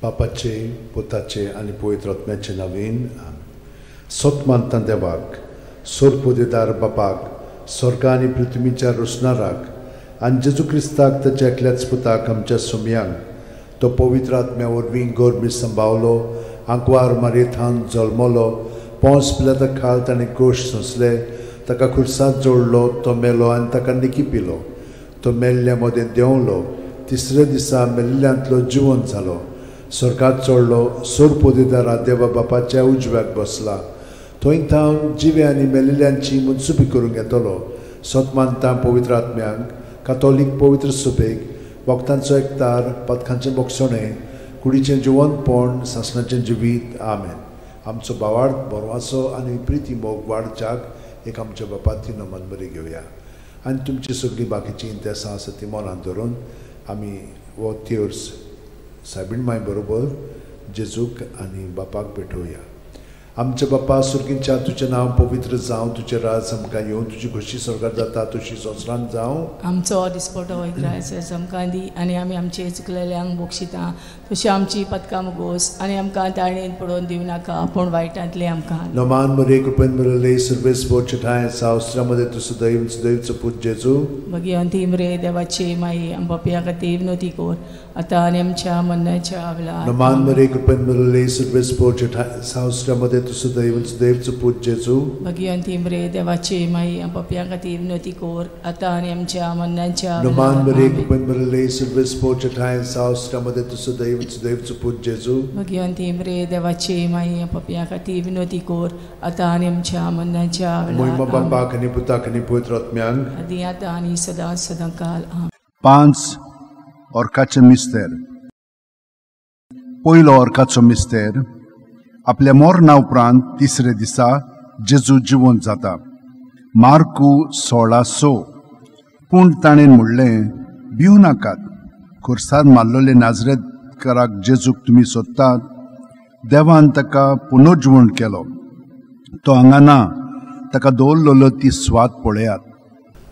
बापाचे, पुताचे आणि पवित्र आत्म्याचे नावीन सतमानता देवाक, सोरपोदेदार बापाक, स्वर्ग आणि पृथ्वीच्या रुसणाराक आणि जेजू क्रिस्ताक ताच्या एकल्याच पुताक आमच्या सुमयांक तो पवित्र आत्म्या वरवीं गोरमी सांबावलो, आंकवार मारयेंत जल्मलो, पोंस पिलाता खाल ताणें गोश सोंसले, ताका खुर्सांत जोडलो, तो मेलो आनी ताका निकिपिलो, तो मेल्ल्या मदें देंवलो, तिसऱ्या दिसा मेल्ल्यांतलो जिवंत जालो, स्वर्गात चडलो, सोरपोदेदारा देवा बापाच्या उजव्याक बसला, थंय थावन जिवे आनी मेलिल्ल्यांची मनसुबी करूंक येतलो, सतमानता पवित्र आत्म्यांक, कातोलीक पवित्र सुबेक, वखदांचो एकतार, पथकांचें बोगसणें, कुडीचें जिवंतपण, सासणाचें जिवीत. आमेन. आमचो भावार्थ बरवासो आनी प्रिती मोग वाडच्याक एक आमच्या बापाची नमन बरी घेवया आनी तुमची सगळीं बाकीची इंतेसां आसा ती मनांत धरून आमी वो तिर्स सायबीण माय बरोबर जेजूक आनी बापाक भेटोवया. आमचे बापा सुर्गींच्या तुजें नांव पवित्र जावं, तुजें राज आमकां येवं, तुजी खुशी स्वर्गात जाता तशी संवसारांत जावं. आमचो दिसपटो वयता आमकां दी आनी आमी आमचे चुकलेल्यांक बोगशिता तशी आमची पथकां मुगोस आनी आमकां ताळणेन पडोवन दिवं नाका पूण वायटांतले आमकां. नमान मरे कृपेन मरले सर्वेस बोचठाय सावस्त्रामध्ये तुझं दैवचं पूज जेजू. भगवंती मरे देवाचे माई आमच्या खातीर विनोती कोर आतां आनी आमच्या मरणाच्या वेळार. नमान मरे कृपेन मरले सर्वेस बोचठाय सावस्त्रामध्ये तुझं दैवचं पूज जेजू. भगवंती मरे देवाचे माई आमच्या खातीर विनोती कोर आतां आनी आमच्या मरणाच्या वेळार. नमान मरे कृपेन मरले सर्वेस बोचठाय सावस्त्रामध्ये तुझं दैवचं पूज जेजू. भगवंती मरे देवाचे माई आमच्या खातीर विनोती कोर आतां आनी आमच्या मरणाच्या वेळार. महिमा बापाक आनी पुताक आनी पवित्र आत्म्यांक आदी आतां आनी सदां सदांकाल. आमेन. 5 ऑर्काचे मिस्तेर. पयलो ऑर्काचो मिस्तेर. आपल्या मरणा उपरांत तिसरे दिसा जेजू जिवंत जाता. मार्कू 16:6. पूण ताणें म्हणलें, भिवू नाकात, खुर्सार मारलोले नाजरेतकाराक जेजूक तुमी सोदतात, देवान ताका पुनर्जिवण केलो, तो हांगा ना, ताका दवरलेलो ती स्वात पळयात.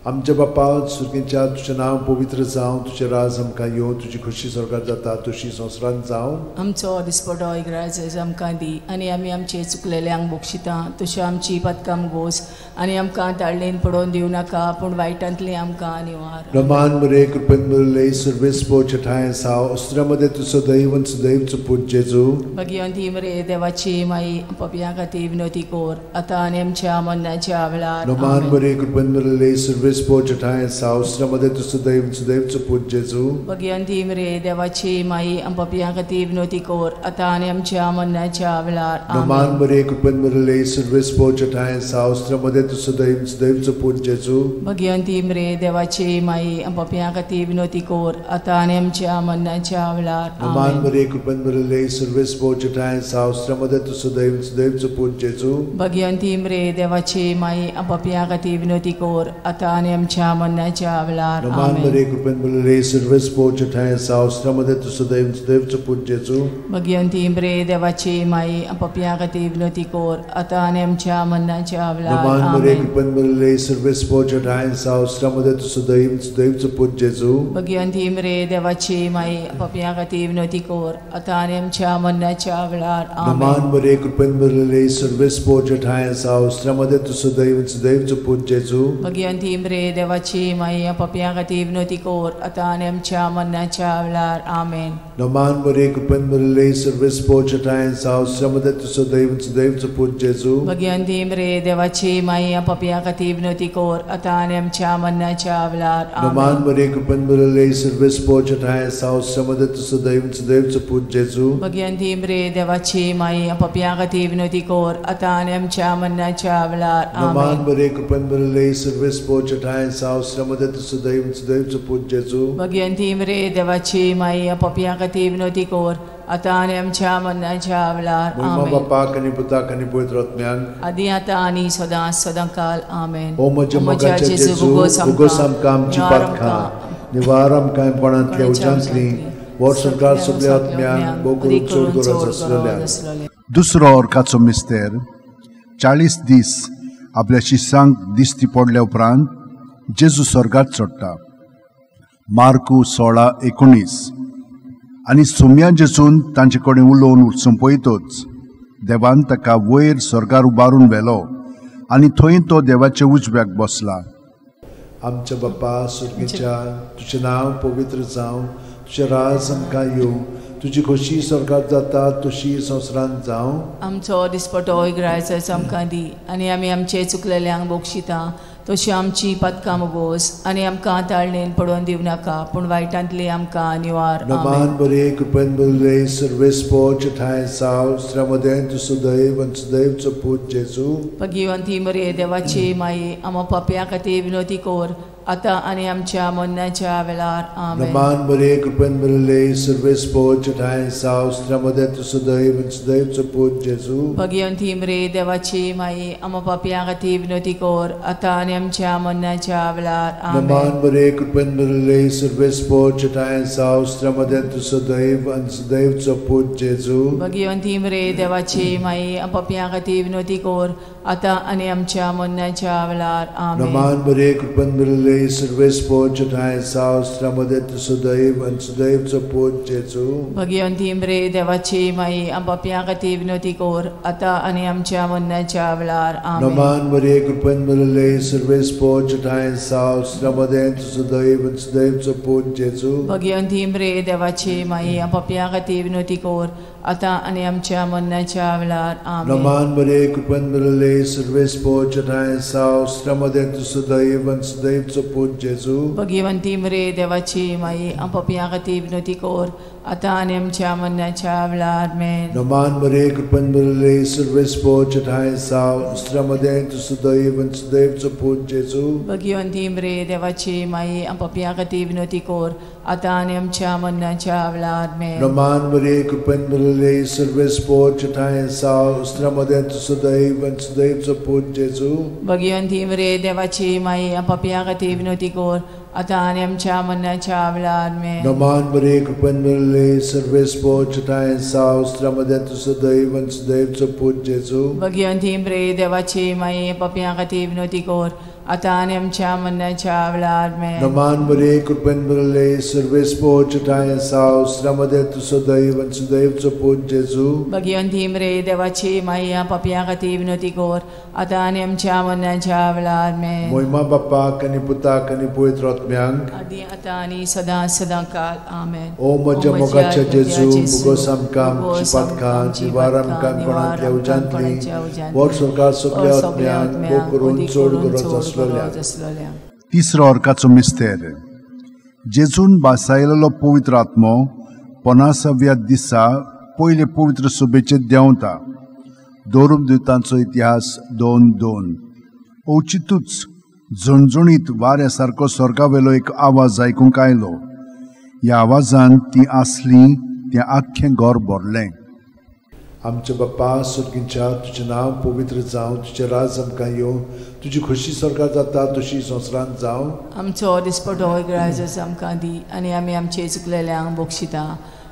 आमचे बापा सुर्गींच्या तुजें नांव पवित्र जावं, तुजें राज आमकां येवं, तुजी खुशी स्वर्गात जाता तशी संवसारांत जावं. आमचो दिसपटो इग्रायज आमकां दी आनी आमी आमचे चुकलेल्यांक बोगशिता तशें आमची पथकां मुगोस आनी आमकां ताळणेन पडोवन दिवं नाका पूण वायटांतले आमकां निवार. नमान मरे कृपेन मरले सर्वेस बोचठाय सावस्त्रामध्ये तुझं दैवचं पूज जेजू. भगवंती मरे देवाची माई आमच्या खातीर विनोती कोर आतां आनी आमच्या मरणाच्या वेळार. नमान मरे कृपेन मरले सर्वेस बोचठाय सावस्त्रामध्ये तुझं दैवचं पूज जेजू. भगवंती मरे देवाची माई आमच्या खातीर विनोती कोर आतां आनी आमच्या मरणाच्या वेळार. नमान मरे कृपेन मरले सर्वेस बोचठाय सावस्त्रामध्ये तुझं दैवचं पूज जेजू. भगवंती मरे देवाची माई आमच्या खातीर विनोती कोर आतां आनी आमच्या मरणाच्या वेळार. नमान मरे कृपेन मरले सर्वेस बोचठाय सावस्त्रामध्ये तुझं दैवचं पूज जेजू. भगवंती मरे देवाची माई आमच्या खातीर विनोती कोर आतां आनी आमच्या मरणाच्या वेळार. नमान मरे कृपेन मरले सर्वेस बोचठाय सावस्त्रामध्ये तुझं दैवचं पूज जेजू. भगवंती मरे देवाची माई आमच्या खातीर विनोती कोर आतां आनी आमच्या मरणाच्या वेळार. नमान मरे कृपेन मरले सर्वेस बोचठाय सावस्त्रामध्ये तुझं दैवचं पूज जेजू. भगवंती मरे देवाची माई आमच्या खातीर विनोती कोर आतां आनी आमच्या मरणाच्या वेळार. नमान मरे कृपेन मरले सर्वेस बोचठाय सावस्त्रामध्ये तुझं दैवचं पूज जेजू. भगवंती मरे देवाची माई आमच्या खातीर विनोती कोर आतां आनी आमच्या मरणाच्या वेळार. आमेन. नमान मरे कृपेन मरले सर्वेस बोचठाय सावस्त्रामध्ये तुझं दैवचं पूज जेजू. भगवंती मरे देवाची माई आमच्या खातीर विनोती कोर आतां आनी आमच्या मरणाच्या वेळार. नमान मरे कृपेन मरले सर्वेस बोचठाय सावस्त्रामध्ये तुझं दैवचं पूज जेजू. भगवंती मरे देवाची माई आमच्या खातीर विनोती कोर आतां आनी आमच्या मरणाच्या वेळार. नमान मरे कृपेन मरले सर्वेस बोचठाय सावस्त्रामध्ये तुझं दैवचं पूज जेजू. भगवंती मरे देवाची माई आमच्या खातीर विनोती कोर आतां आनी आमच्या मरणाच्या वेळार. महिमा बापाक आनी पुताक आनी पवित्र आत्म्यांक आदी आतां आनी सदां सदांकाल. आमेन. ओ म्हज्या मोगाचे जेजू, उगोस आमकां आमची पातकां, निवार आमकां पणांतल्या उज्यांतली, वर सरकार सगळ्या आत्म्यांक बोगून चड गरज आसलेल्या. दुसरो ऑर्काचो मिस्तेर. 40 दीस आपल्या शिष्यांक दिश्टी पडल्या उपरांत जेजू स्वर्गात चडटा. मार्कू 16:19. आनी सुम्या जेजून तांचे कडेन उलोवन संपयतच देवान ताका वयर स्वर्गार उबारून व्हेलो आनी थंय तो देवाचे उजव्याक बसला. आमच्या बाप्पा सुर्गेच्या तुझें नांव पवित्र जावं, तुझें राज आमकां येवं, तुजी खोशी स्वर्गात जाता तशी संवसारांत जावं. आमचो दिसपटो इग्रायचो आमकां दी आनी आमी आमचे चुकलेल्यांक बोगशिता तशी आमची पदकां मोगोस आनी आमकां ताळणेन पडोवन दिवं नाका पूण वायटांतली आमकां निवार. नमान बरे कृपेन बरले सर्वेस्पो ठाय साव श्रमदेन तु सदैव आनी सदैवचो पूत जेजू. भगिवंती मरे देवाची माई आम पाप्यां खातीर विनोदी कोर आतां आनी आमच्या मरणाच्या वेळार. आमेन. नमान बरे कृपेन बरले सर्वेस्पो ठाय साव श्रमदेन तु सदैव आनी सदैवचो पूत जेजू. भगिवंती मरे देवाची माई आम पाप्यां खातीर विनोदी कोर आतां आनी आमच्या मरणाच्या वेळार. आमेन. नमान बरे कृपेन बरले सर्वेस्पो ठाय साव श्रमदेन तु सदैव आनी सदैवचो पूत जेजू. भगिवंती मरे देवाची माई आम पाप्यां खातीर विनोदी कोर आतां आनी आमच्या मरणाच्या वेळार. आमेन. नमान बरे कृपेन बरले सर्वेस्पो ठाय साव श्रमदेन तु सदैव आनी सदैवचो पूत जेजू. भगिवंती मरे देवाची माई आम पाप्यां खातीर विनोदी कोर आतां आनी आमच्या मरणाच्या वेळार. आमेन. नमान बरे कृपेन बरले सर्वेस्पो ठाय साव श्रमदेन तु सदैव आनी सदैवचो पूत जेजू. भगिवंती मरे देवाची माई आम पाप्यां खातीर विनोदी कोर आतां आनी आमच्या मरणाच्या वेळार. आमेन. नमान बरे कृपेन बरले सर्वेस्पो ठाय साव श्रमदेन तु सदैव आनी सदैवचो पूत जेजू. भगिवंती मरे देवाची माई आम पाप्यां खातीर विनोदी कोर आतां आनी आमच्या मरणाच्या वेळार. आमेन. नमान बरे कृपेन बरले सर्वेस्पो ठाय साव श्रमदेन तु सदैव आनी सदैवचो पूत जेजू. भगिवंती मरे देवाची माई आम पाप्यां खातीर विनोदी कोर आतां आनी आमच्या मरणाच्या वेळार. आमेन. नमान बरे कृपेन बरले सर्वेस्पो ठाय साव श्रमदेन तु सदैव आनी सदैवचो पूत जेजू. भगिवंती मरे देवाची माई आम पाप्यां खातीर विनोदी कोर आतां आनी आमच्या मरणाच्या वेळार. आमेन. नमान बरे कृपेन बरले सर्वेस्पो ठाय साव श्रमदेन तु सदैव आनी सदैवचो पूत जेजू. भगिवंती मरे देवाची माई आम पाप्यां खातीर विनोदी कोर आतां आनी आमच्या मरणाच्या वेळार. आमेन. नमान बरे कृपेन बरले सर्वेस्पो ठाय साव श्रमदेन तु सदैव आनी सदैवचो पूत जेजू. भगिवंती मरे देवाची माई आम पाप्यां खातीर विनोदी कोर आतां आनी आमच्या मरणाच्या वेळार. आमेन. मोहिमा बापाक आनी पुताक आनी पवित्र आत्म्यांक आदी आतां आनी सदां सदां काल. आमेन. ओ म्हज्या मोगाच्या जेजू मुगोस आमकां आमची पातकां निवार आमकां कोणांतल्या उज्यांतली वर सरकार सगळ्या आत्म्यांक भोव करून चड गरज आसलेल्या. तिसरो अर्काचो मिस्तेर. जेजून बासायलेलो पवित्र आत्मो 50व्या दिसा पयले पवित्र सभेचेर देंवता. धर्मदूतांचो इतिहास 2:2. ओचितूच झणझणीत वाऱ्या सारको स्वर्गावेलो एक आवाज आयकूंक आयलो. ह्या आवाजान ती आसली तें आख्खें घर भरलें. आमचे बाप्पा सुर्गीच्या तुजें नांव पवित्र जावं, तुजें राज आमकां येवं, तुजी खोशी स्वर्गात जाता तशी संवसारांत जावं. आमचो दिसपटो इग्रायज आमकां दी आनी आमी आमचे चुकलेल्यांक बोगशिता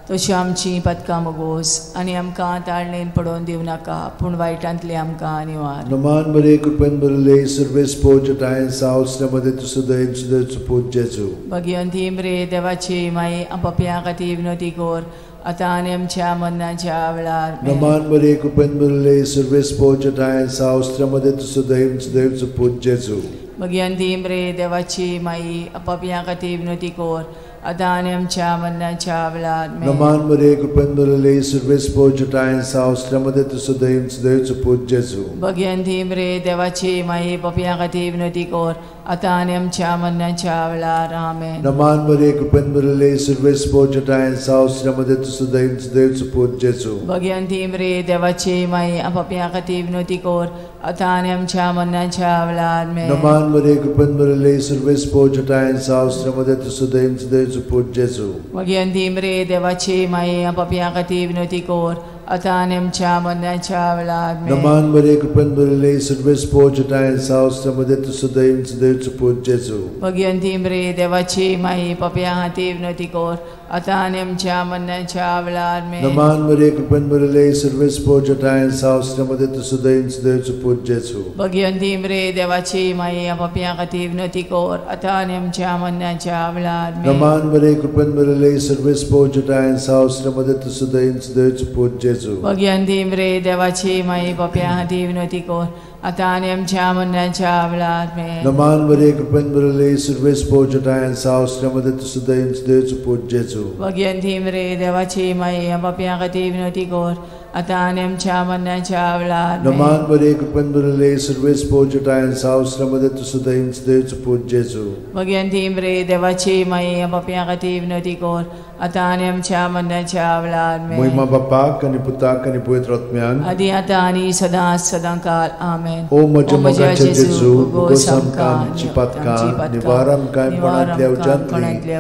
तशी आमची पदकां मोगोस आनी आमकां ताळणेन पडोवन दिवं नाका पूण वायटांतली आमकां निवार. नमान बरे कृपेन बरले सर्वेस्पो ठाय साव श्रमदेन तु सदैव सदैवचो पूत जेजू. भगिवंती मरे देवाची माई आम पाप्यां खातीर विनोदी कोर आतां आनी आमच्या मरणाच्या वेळार. नमान बरे कृपेन बरले सर्वेस्पो ठाय साव श्रमदेन तु सदैव सदैवचो पूत जेजू. भगिवंती मरे देवाची माई आम पाप्यां खातीर विनोदी कोर आतां आनी आमच्या मरणाच्या वेळार. नमान बरे कृपेन बरले सर्वेस्पो ठाय साव श्रमदेन तु सदैव सदैवचो पूत जेजू. भगिवंती मरे देवाची माई पाप्यां खातीर विनोदी कोर आतां आनी आमच्या मरणाच्या वेळार. आमेन. नमान बरे कृपेन बरले सर्वेस्पो ठाय साव श्रमदेन तु सदैव सदैवचो पूत जेजू. भगिवंती मरे देवाची माई आम पाप्यां खातीर विनोदी कोर आतां आनी आमच्या मरणाच्या वेळार. नमान बरे कृपेन बरले सर्वेस्पो ठाय साव श्रमदेन तु सदैव सदैवचो पूत जेजू. भगिवंती मरे देवाची माई आम पाप्यां खातीर विनोदी कोर आता आनी आमच्या मरणाच्या वेळार आमेन. नमान मरे कृपेन भरले सर्वेस पोचताय सावस्त्रमध्ये तुझं दैवच देवच पूज जेजू. भगवंती मरे देवाची माई पप्या हाती विनंती कर आता आनी आमच्या मरणाच्या वेळार आमेन. नमान मरे कृपेन भरले सर्वेस पोचताय सावस्त्रमध्ये तुझं दैवच देवच पूज जेजू. भगवंती मरे देवाची माई पप्या हाती विनंती कर आता आनी आमच्या मरणाच्या वेळार आमेन. नमान मरे कृपेन भरले सर्वेस पोचताय सावस्त्रमध्ये तुझं दैवच देवच पूज जेजू. भगवंती मरे देवाची माई पप्या हाती विनंती कर आता आनी आमच्या मरणाच्या वेळार आमेन. नमान मरे कृपेन भरले सर्वेस पोचताय सावस्त्रमध्ये तुझं दैवच देवच पूज जेजू. भगवंती मरे देवाची माई पप्या हाती विनंती कर आता आनी आमच्या मरणाच्या वेळार आमेन. नमान मरे कृपेन भरले सर्वेस पोचताय सावस्त्रमध्ये तुझं दैवच देवच पूज जेजू. भगवंती मरे देवाची माई पप्या हाती विनंती कर आता आनी आमच्या मरणाच्या वेळार आमेन. महिमा बापाक आनी पुताक आनी पवित्र आत्म्यान आदी आता आनी सदां काल आमेन. ओ म्हज्या जेजू उगोस आमकां आमची पातकां निवार आमकां कोणांतल्या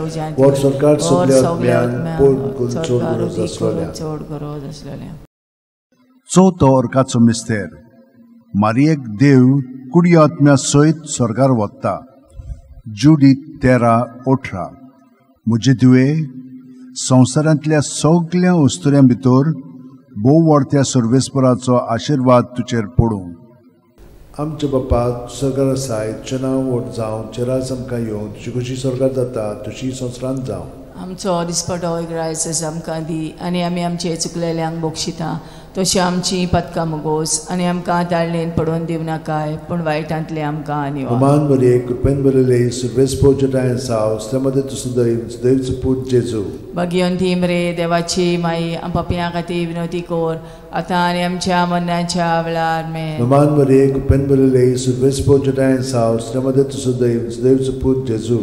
उज्यांतली वर सरकार सगल्या आत्म्यान चोड गरज आसलेल्या. चवथो अर्काचो मिस्तेर. मारयेक देव कुडी आत्म्या सयत स्वर्गार वता. जुडी 13:18. म्हजे तुवे संवसारांतल्या सगळ्या वस्तुऱ्यां भितर भोव व्हडत्या सर्वेस्पराचो आशिर्वाद तुजेर पडूं. आमचे बापा स्वर्गार आसाय तुजें नांव व्हड जावं तुजें राज आमकां येवं तुजी कशी स्वर्गार जाता तशी संवसारांत जावं. आमचो दिसपटो रायस आमकां दी आनी आमी आमचे चुकलेल्यांक बोगशिता तशी आमची पदकां मोगोस आनी आमकां दाळणेन पडोवन दिव नाकाय पूण वायटांतले आमकां निवार. नमान मरे कृपेन भरले सर्वेस पोचताय सावस्त्रमध्ये तुझं दैवच देवच पूज जेजू. भगवंती मरे देवाची माई पप्या खातीर विनंती कर आता आनी आमच्या मरणाच्या वेळार आमेन. नमान मरे कृपेन भरले सर्वेस पोचताय सावस्त्रमध्ये तुझं दैवच देवच पूज जेजू.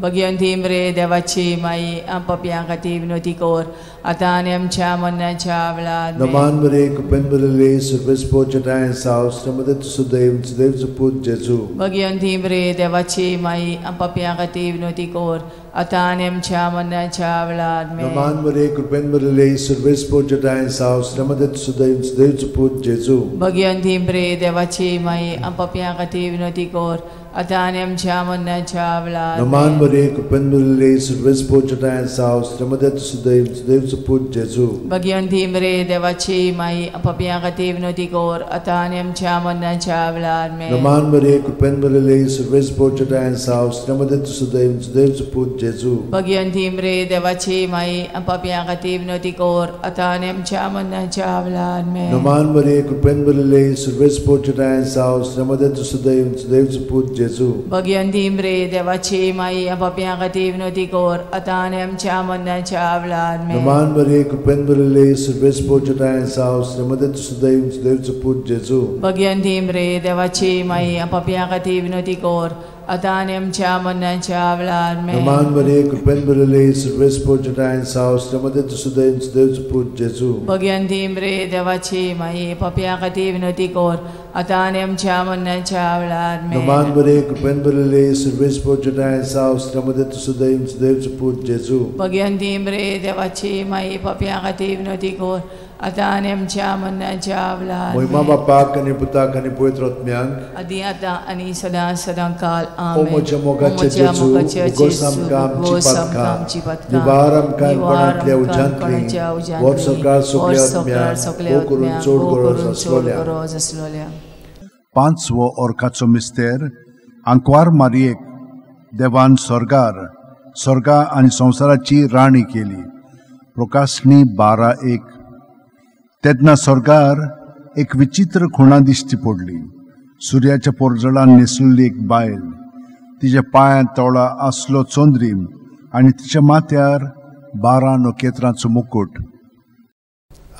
भगवंती मरे देवाची माई पप्या खातीर विनंती कर आता आनी आमच्या मरणाच्या वेळार आमेन. नमान मरे कृपेन भरले सर्वेस पोचताय सावस्त्रमध्ये तुझं दैवच देवच पूज जेजू. भगवंती मरे देवाची माई पप्या खातीर विनंती कर आता आनी आमच्या मरणाच्या वेळार आमेन. नमान मरे कृपेन भरले सर्वेस पोचताय सावस्त्रमध्ये तुझं दैवच देवच पूज जेजू. भगवंती मरे देवाची माई पप्या खातीर विनंती कर आता आनी आमच्या मरणाच्या वेळार आमेन. नमान मरे कृपेन भरले सर्वेस पोचताय सावस्त्रमध्ये तुझं दैवच देवच पूज जेजू. भगवंती मरे देवाची माई पप्या खातीर विनंती कर आता आनी आमच्या मरणाच्या वेळार आमेन. नमान मरे कृपेन भरले सर्वेस पोचताय सावस्त्रमध्ये तुझं दैवच देवच पूज जेजू. भगवंती मरे देवाची माई पप्या खातीर विनंती कर आता आनी आमच्या मरणाच्या वेळार आमेन. नमान मरे कृपेन भरले सर्वेस पोचताय सावस्त्रमध्ये तुझं दैवच देवच पूज जेजू. भगवंती मरे देवाची माई पप्या खातीर विनंती कर आता आनी आमच्या मरणाच्या वेळार आमेन. नमान मरे कृपेन भरले सर्वेस पोचताय सावस्त्रमध्ये तुझं दैवच देवच पूज जेजू. भगवंती मरे देवाची माई पप्या खातीर विनंती कर आता आनी आमच्या मरणाच्या वेळार आमेन. नमान मरे कृपेन भरले सर्वेस पोचताय सावस्त्रमध्ये तुझं दैवच देवच पूज जेजू. भगवंती मरे देवाची माई पप्या खातीर विनंती कर आता आनी आमच्या मरणाच्या वेळार आमेन. नमान मरे कृपेन भरले सर्वेस पोचताय सावस्त्रमध्ये तुझं दैवच देवच पूज जेजू. भगवंती मरे देवाची माई पप्या खातीर विनंती कर आता आनी आमच्या मरणाच्या वेळार महिमा आमेन. बापाक आनी पुताक आनी पवित्र आत्म्याक आदी आता आनी सदां काल ओ आमेन. म्हज्या मोगाचे जेजू उगोस आमकां आमची पातकां निवार आमकां कोणांतल्या उज्यांतली वर सरकार सगल्या आत्म्याक करून चोड गरज आसलोल्या. पांचवो अर्काचो मिस्तेर. आंकवार मारयेक देवान स्वर्गा आनी संवसाराची राणी केली. प्रकाशनी 12:1. तेन्ना स्वर्गार एक विचित्र खुणा दिश्टी पडली. सुर्याच्या पोरजळान न्हेसलेली एक बायल. तिच्या पांयां तळा आसलो चोंद्रीम आनी तिच्या माथ्यार 12 नखेत्रांचो मुकुट.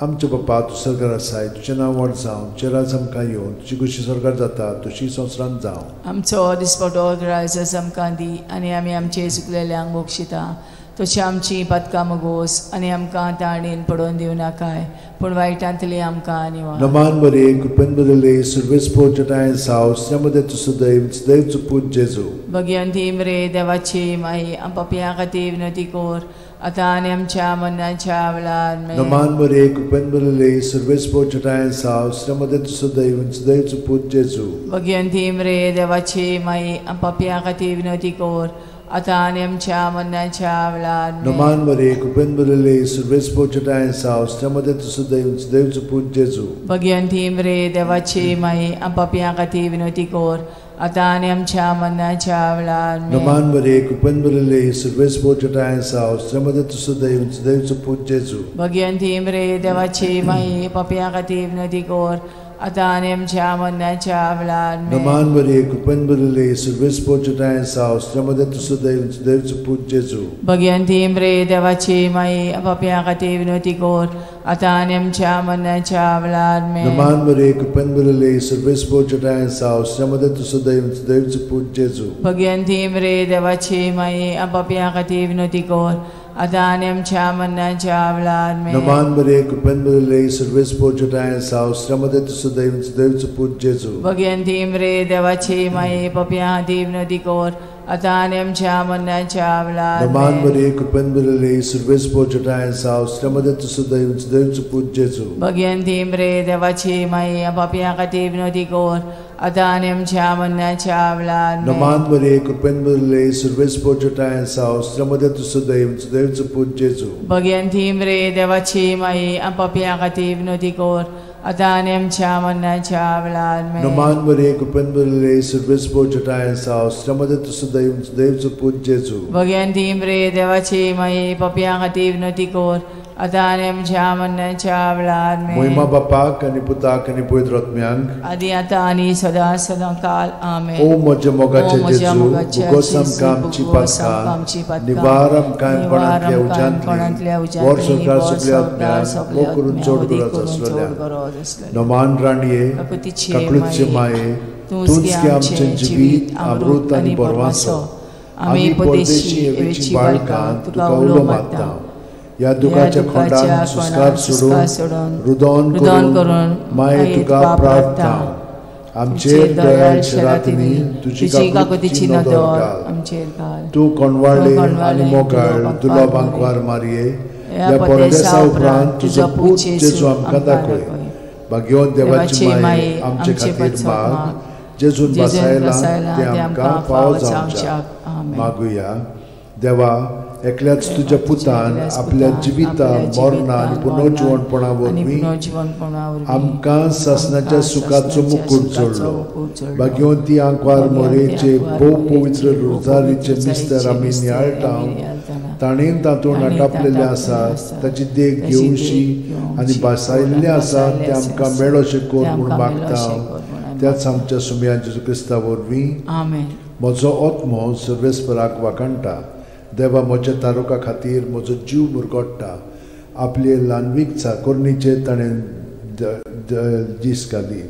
आमचे बापा तूं स्वर्गार आसाय तुजें नांव व्हड जावं तुजें राज आमकां येवं तुजी कशी स्वर्गार जाता तशी संवसारांत जावं. आमचो दिसपटो रायस आमकां दी आनी आमी आमचे चुकलेल्यांक बोगशिता तशी आमची पदकां मोगोस आनी आमकां ताणेन पडोवन दिव नाकाय पूण वायटांतली आमकां निवार. नमान मरे कृपेन भरले सर्वेस पोचताय सावस्त्रमध्ये तुझं दैवच देवच पूज जेजू. भगवंती मरे देवाची माई पप्या खातीर विनंती कर आतां आनी आमच्या मरणाच्या वेळार आमेन. Naman Maria, cupen Maria, serves pochatayan sao, sramadatu sudaivan, sudaivu put Jesu. Bhagwanti मरे देवाची माई पापियां खातीर विनवती कर आतां आनी आमच्या मरणाच्या वेळार आमेन. Naman Maria, cupen Maria, serves pochatayan sao, sramadatu sudaivan, sudaivu put Jesu. Bhagwanti मरे देवाची माई पापियां खातीर विनवती कर आतां आनी आमच्या मरणाच्या वेळार आमेन. Naman Maria, cupen Maria, serves pochatayan sao, sramadatu sudaivan, sudaivu put Jesu. Bhagwanti मरे देवाची माई पापियां खातीर विनवती कर आतां आनी आमच्या मरणाच्या वेळार आमेन. Naman Maria, cupen Maria, serves pochatayan sao, sramadatu sudaivan, sudaivu put Jesu. Bhagwanti मरे देवाची माई पापियां खातीर विनवती कर आतां आनी आमच्या मरणाच्या वेळार आमेन. Naman Maria, cupen Maria, serves pochatayan sao, sramadatu sudaivan, sudaivu put Jesu. Bhagwanti मरे देवाची माई पापियां खातीर विनवती कर आतां आनी आमच्या मरणाच्या वेळार आमेन. Naman Maria, cupen Maria, serves pochatayan sao, sramadatu sudaivan, sudaivu put Jesu. Bhagwanti मरे देवाची माई पापियां खातीर विनवती कर आतां आनी आमच्या मरणाच्या वेळार Naman आमेन. Maria, cupen Maria, serves pochatayan sao, sramadatu sudaivan, sudaivu put Jesu. Bhagwanti मरे देवाची माई पापियां खातीर विनवती कर आतां आनी आमच्या मरणाच्या वेळार आमेन. Naman Maria, cupen Maria, serves pochatayan sao, sramadatu sudaivan, sudaivu put Jesu. Bhagwanti मरे देवाची माई पापियां खातीर विनवती कर आतां आनी आमच्या मरणाच्या वेळार आमेन. Naman Maria, cupen Maria, serves pochatayan sao, sramadatu sudaivan, sudaivu put Jesu. Bhagwanti मरे देवाची माई पापियां खातीर विनवती कर आतां आनी आमच्या मरणाच्या वेळार आमेन. Moima Bapak ani Putak ani Pavitra Atmyank. आदी आतां आनी सदां सदां काल आमेन. O moja mogache Jesu, bugosam kam bugosam cipatka, nivaram kaim konantlia ujantli, vorsorkar suple Atmyank, mokurun chod aslasल्या. Naman raniye, kaklutche maye, tunski amchen jivit, amrut ani borvaso, आम्ही परदेशी एवेची बाळकां तुका उलो मागता. या दुखाच्या खोंडान सुस्कार सोडून रुदोन करून माये तुका प्रार्थना. आमचेर दयाळशे रातींनी तुजी काकुतीची नदर आमचेर घाल. तूं कोणवाळे आनी मोगाळ दुलोबांक वार मारये. या परदेसा उपरांत तुजो पूत जेजू आमकां दाखय. भाग्यवान देवाची माये आमचे खातीर माग. जेजून बसायला ते आमकां फावो जावच्याक मागुया. देवा, एकल्याच तुझ्या पुतान आपल्या जिविता मरणा आनी पुनर्जीवनपणा वरवीं आमकां सासणाच्या सुखाचो मुकूट जोडलो. भाग्यवंती आंकवार मोरेचे भोव पवित्र रोजारीचे मिस्तर आमी नियाळटाव. ताणेन तातूंत आटापलेले आसात ताची देख घेवशी आनी बसायल्ले आसात ते आमकां मेळोशे कोर म्हूण मागता. त्याच आमच्या सुमया जेजू क्रिस्ता वरवीं आमेन. म्हजो आत्मो सर्वेस्पराक वाकणटा. देवा, म्हज्या तारुका खातीर म्हजो जीव मुरगोडटा. आपले ल्हानवीक चाकोरणीचे ताणें दीस घाली.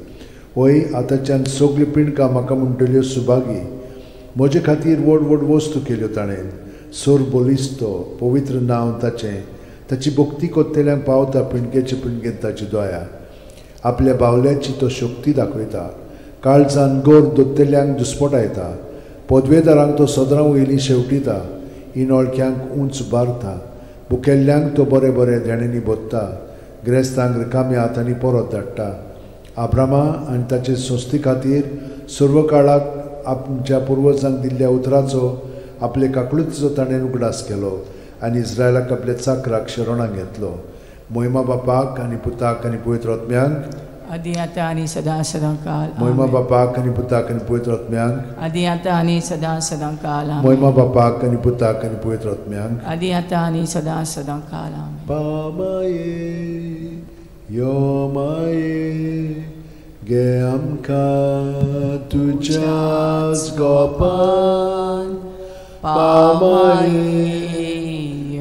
होय, आतांच्यान सगळी पिणकां म्हाका म्हणटल्यो सुभागी. म्हजे खातीर व्हड व्हड वस्तू केल्यो ताणें. सोर बोलिस्तो, पवित्र नांव ताचें. ताची भक्ती कोत्तेल्यांक पावता पिणकेचे पिणकेन ताची दोया. आपल्या बावल्याची तो शक्ती दाखयता. काळजान गोर दोत्तेल्यांक दुस्पटायता. पदवेदारांक तो सदरां वयलीं शेवटिता. इनोळख्यांक उंच बारता. बुकेल्ल्यांक तो बरे बरे धेणेंनी बोत्ता. गिरेस्तांक रिकाम्या हातांनी परत धाडटा. आब्रामा आनी ताचे संस्थे खातीर सर्व काळाक आमच्या पुर्वजांक दिल्ल्या उतराचो आपले काकळुतीचो ताणें उगडास केलो आनी इस्रायलाक आपल्या चाकराक शरणां घेतलो. मोहिमा बापाक आनी पुताक आनी पवित्र आत्म्यांक आदी आतां आनी सदां सदां काल. मोहिमा बापाक आनी पुताक आनी पवित्र आत्म्यांक आदी आतां आनी सदां सदां काल. मोहिमा बापाक आनी पुताक आनी पवित्र आत्म्यांक आदी आतां आनी सदां सदां काल. पामाये यो माये गे आमकां तुज्याच गोपान. पामाये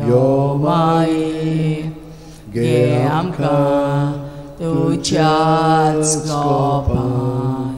यो माये गे आमकां तुज्याच गोपान.